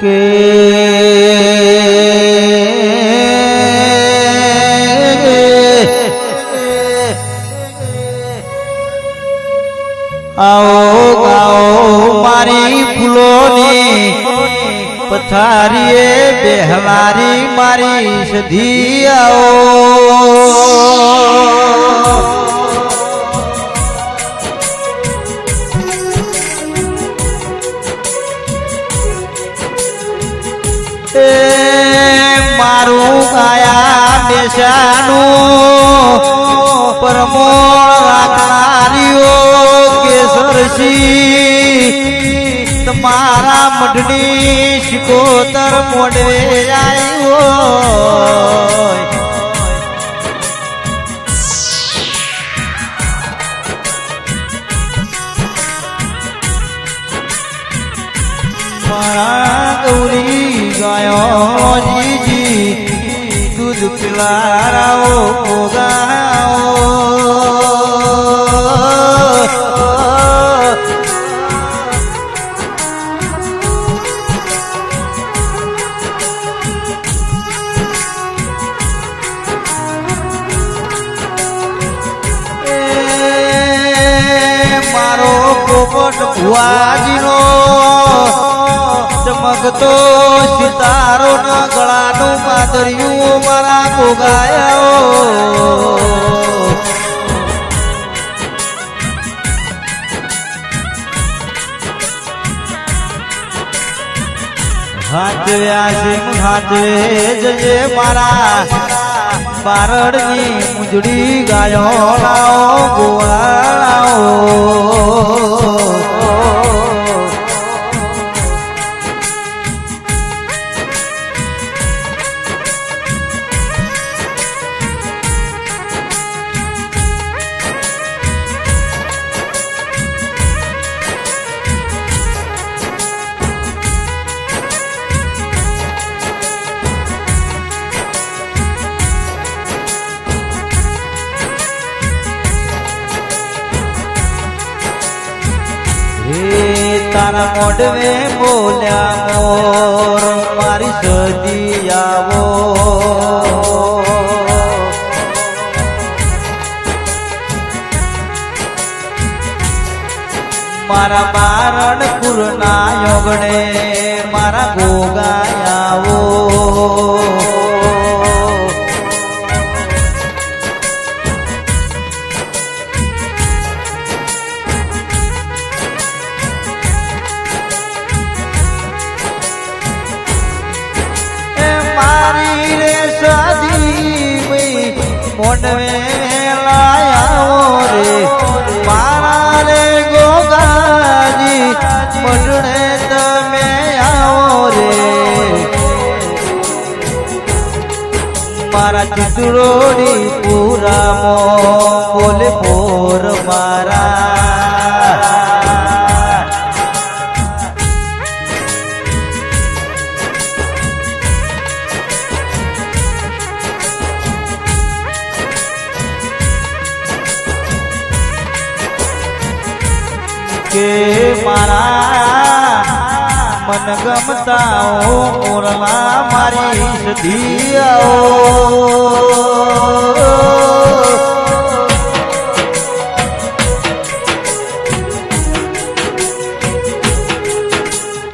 કે आओ गाओ मारी फूलोनी पथारीए बेहवारी मारी सधी आओ मारू गाया बेसानू परमोळ राखनारीओ केसरसी तमारा मढनी शिकोतर मोडवे आयो गौरी गायो जीजी दूध पिलाराओ गाओ मारो पोपट भुआजीनो चमकतो सितारो न गळानु मादरियू मारा गोगायो हाथव्या सिंह हाथवे जजे मारा बारडनी मुजड़ी गायो लाओ गोवाळाओ तारा मोडवे बोल्या मोर मारी सदी आवो मारा बारण पुरना योगणे मारा गोगायावो मोडवे लायाओ रे मारा रे गोगाजी मडणे तमे आओ रे मारा चितरोड़ी पूरा मो बोले मोर मारा के मारा मन गमताओ मोरला मारी सधी आओ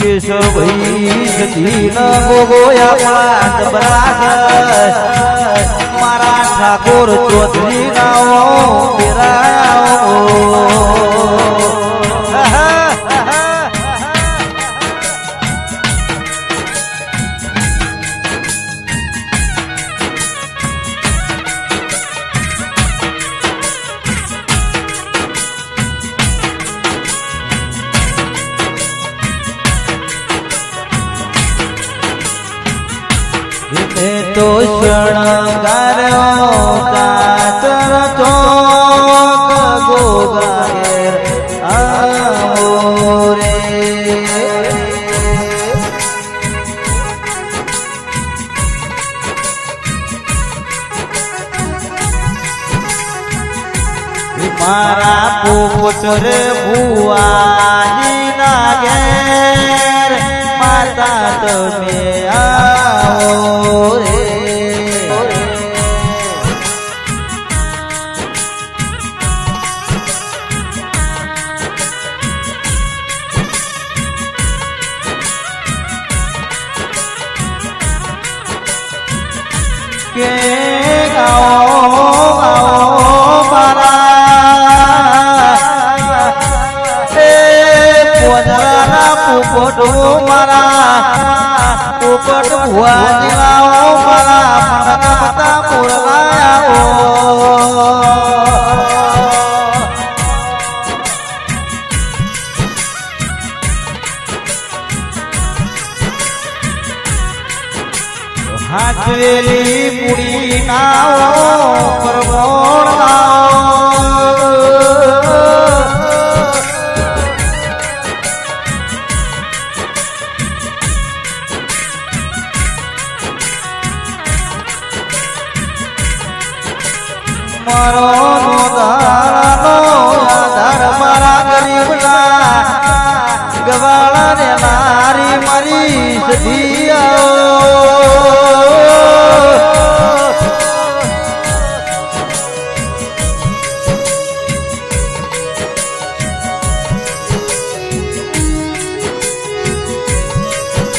केशव भई सधी न गोगोया पांच बरास मारा ठाकुर चौधरी नाओ बिराओ तो शणगारो कातर चौक गोगाएर आओ रे मारा पोपट रे बुआजी ना घेर मार જતા તમે આવો રે કે ગાઓ મારા એ પોદરાના પોપટો મારા પોપટ ભુવા જેવાઓ મારા મનગમતા બોલાયા હાથવેલી પૂરી નાઓ પરમોણ મારો આધાર મારા ગરીબના ગવાળા ને મારી મારી સધિયા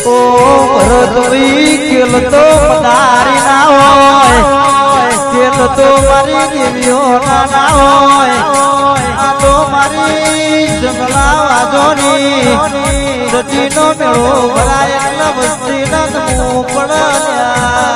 ઓ ભરતવી કેલ તો પધારી ના હોય કેલ તો મારી દેવીઓ ના હોય આ તો મારી જંગલા વાજોની સતીનો મેળો ભરાય એટલે વસ્તી નગમું પડ્યા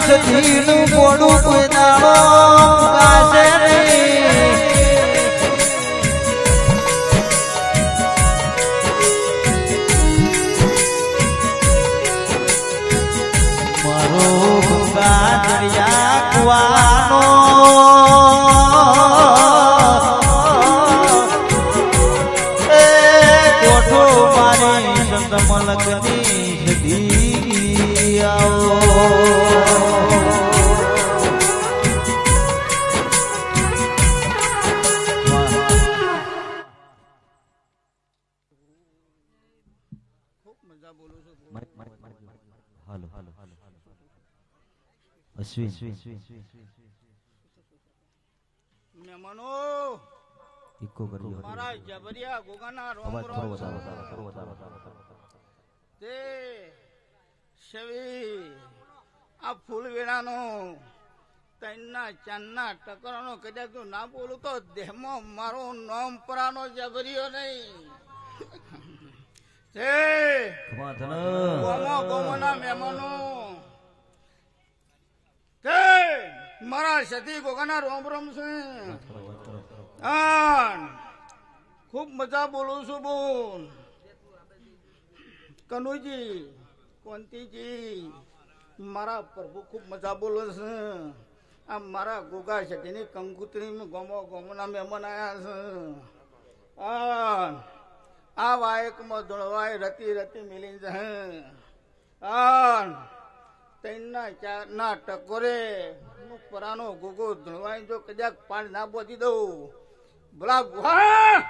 સતીનું મોડું કોઈ દાડો ગાશે મારો ગંગા દરિયા કુવાનો એ કોઠો મારી સંત મલકની સધી આવો મહેમાનો મારા જબરિયા ગોગાના રોમ તે શેવી આ ફૂલવેણાનો તૈનના ચાંદના ટકરાનો કદાચ તું ના બોલું તો દેહમાં મારો નામ પરાનો જબરિયો નહીં તે ગોમના મહેમાનો તે મારા સતી ગોગાના રોમ રોમ છે ખૂબ મજા બોલું છું બોલ કનુજી કોંતીજી મારા પ્રભુ ખૂબ મજા બોલે છે આ મારા ગોગા સતીની કંકુતરી ગોમના મહેમાન આવ્યા છે આ વાયકમાં ધોળવાય રતી રતી મિલી છે તૈનના ચારના ટકોરે પરાનો ગોગો ધણવાઈ જો કદાચ પાણી ના બોધી દઉં બોલા ગુહા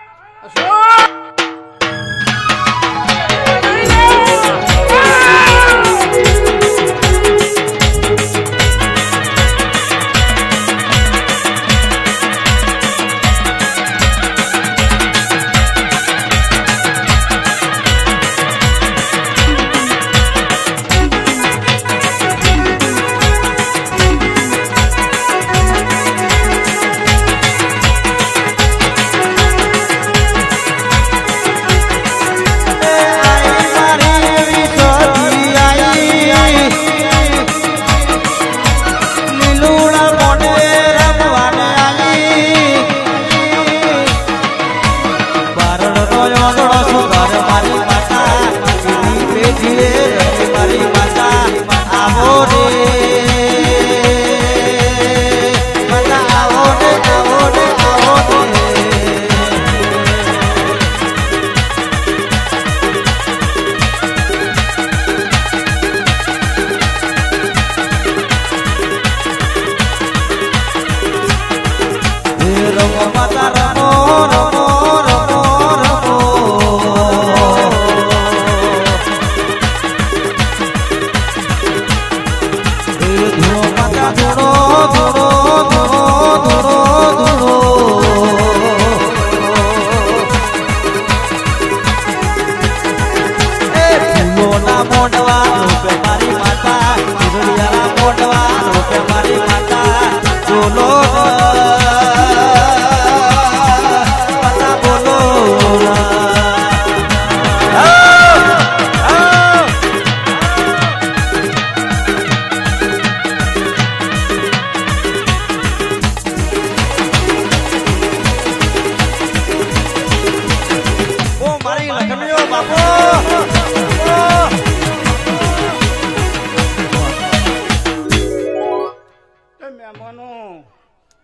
એ મહેમાનો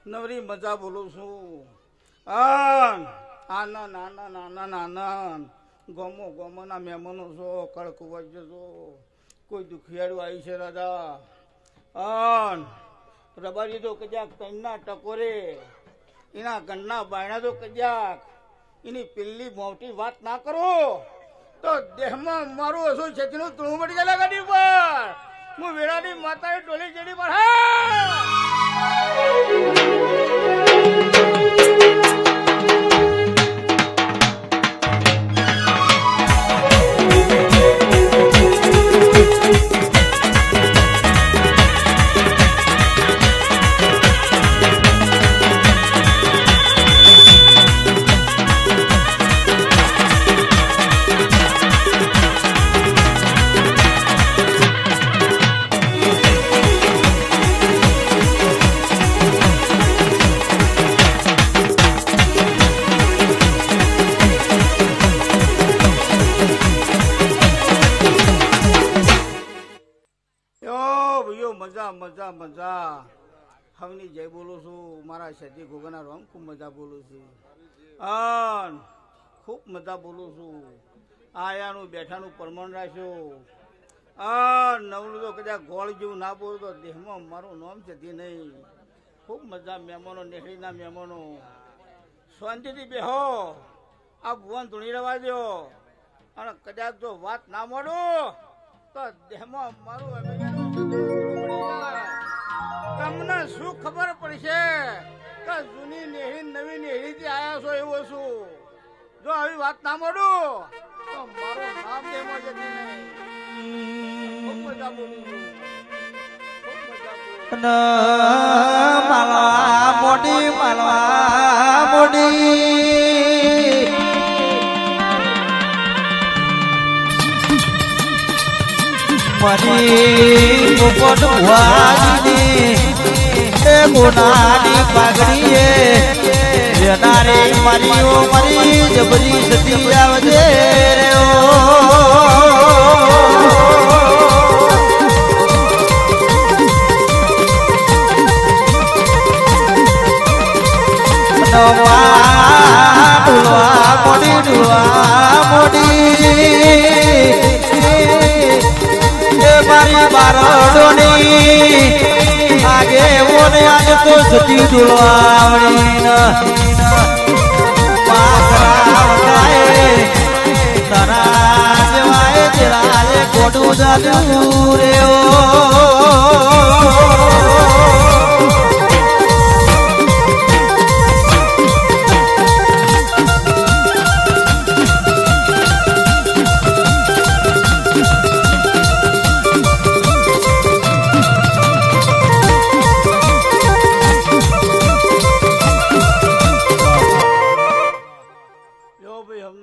નવરી મજા બોલું છું. આનંદ આનંદ આનંદ આનંદ ગોમો ગોમોના મહેમાનો છો. કળકુવર જજો. કોઈ દુખિયાળું આવી છે દાદા. રબારી તો કજાક તમના ટકોરે એના ગણના બાયણા તો કજાક એની પેલી મોટી વાત ના કરો તો દેહમાં મારું હશું છેતીનું તું મળી જાય ગાડી પર. હું વેળાની માતાએ ટોલી ચડી પર. મજા મજા મજા હવની જય બોલું છું. મારા સતી ગોગાના રોમ ખૂબ મજા બોલું છું. ખૂબ મજા બોલું છું. આયાનું બેઠાનું પરમાણ રાખ્યો. નવલું તો કદાચ ગોળ જેવું ના બોલું તો દેહમાં મારું નામ જતી નહીં. ખૂબ મજા મહેમાનો નેહળીના મહેમાનો શાંતિથી બેહો. આ ભુવન ધૂણી રવા દો અને કદાચ જો વાત ના મળો તો દેહમાં મારું તમને શું ખબર પડશે કે જૂની નેહી નવી નેહી થી આયા છો એવું છું. જો આવી વાત ના મળું તો મારું નામ દેમાં જતી નહીં. ખૂબ મજા બોલું છું. ખૂબ મજા બોલું. માલવા મોટી માલવા મોટી મારી પોપટ ભુવાજીની એ ગુનાની પાઘડીએ જનારે મારીઓ મારી જબરી સતી આવજે રે મારી બારડોની આગે ઓને આજ તો સતી ડુલવાવણી તારા જેવાય તેરાએ કોડું જાદુ રે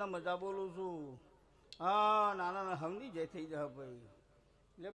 મજા બોલું છું. નાના હમની જય થઈ જા ભાઈ.